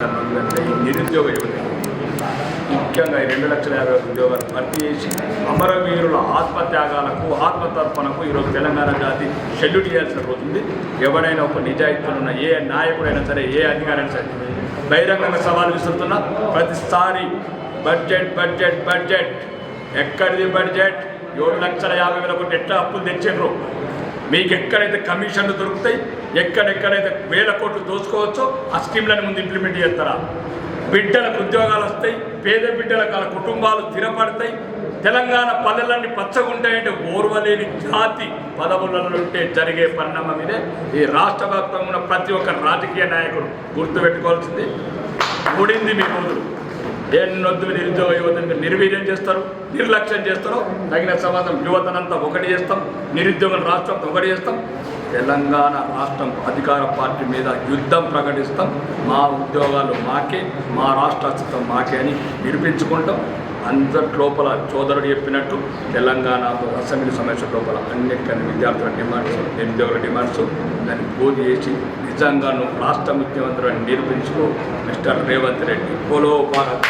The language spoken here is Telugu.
నిరుద్యోగ యువత ముఖ్యంగా 2,50,000 ఉద్యోగాలు భర్తీ చేసి అమరవీరుల ఆత్మత్యాగాలకు ఆత్మతర్పణకు ఈరోజు తెలంగాణ జాతి షెల్యూట్ చేయాల్సిన రోజు ఉంది. ఎవరైనా ఒక నిజాయితీలున్న ఏ నాయకుడైనా సరే, ఏ అధికారైనా సరే బహిరంగంగా సవాల్ విసురుతున్నా ప్రతిసారి బడ్జెట్ బడ్జెట్ బడ్జెట్ ఎక్కడిది బడ్జెట్ 7,50,000 కోట్లు ఎట్లా అప్పులు తెచ్చిండ్రు, మీకు ఎక్కడైతే కమిషన్లు దొరుకుతాయి, ఎక్కడెక్కడైతే 1,000 కోట్లు దోచుకోవచ్చో ఆ స్కీమ్లను ముందు ఇంప్లిమెంట్ చేస్తారా? బిడ్డలకు ఉద్యోగాలు వస్తాయి, పేద బిడ్డలకు వాళ్ళ కుటుంబాలు స్థిరపడతాయి, తెలంగాణ పల్లెలన్నీ పచ్చగుంటాయంటే ఓర్వలేని జాతి పదవులలో ఉంటే జరిగే పరిణామం ఇదే. ఈ రాష్ట్ర వ్యాప్తంగా ఉన్న ప్రతి ఒక్క రాజకీయ నాయకుడు గుర్తుపెట్టుకోవాల్సింది, ముడింది మీ రోజులు. ఎన్నొద్దు నిరుద్యోగ యువతని నిర్వీర్యం చేస్తారు, నిర్లక్ష్యం చేస్తారో తగిన సమాధానం యువతనంతా ఒకటి చేస్తాం, నిరుద్యోగం రాష్ట్రం ఒకటి చేస్తాం. తెలంగాణ రాష్ట్రం అధికార పార్టీ మీద యుద్ధం ప్రకటిస్తాం. మా ఉద్యోగాలు మాకే, మా రాష్ట్ర అస్తిత్వం మాకే అని నిరూపించుకుంటాం. అందరి లోపల సోదరుడు చెప్పినట్టు తెలంగాణ అసెంబ్లీ సమావేశం లోపల అన్నిటికన్నా విద్యార్థుల డిమాండ్స్, నిరుద్యోగుల డిమాండ్స్ దాన్ని పూర్తి చేసి నిజంగా నువ్వు రాష్ట్ర ముఖ్యమంత్రి అని నిరూపించుకో మిస్టర్ రేవంత్ రెడ్డి. బోలో భారత్.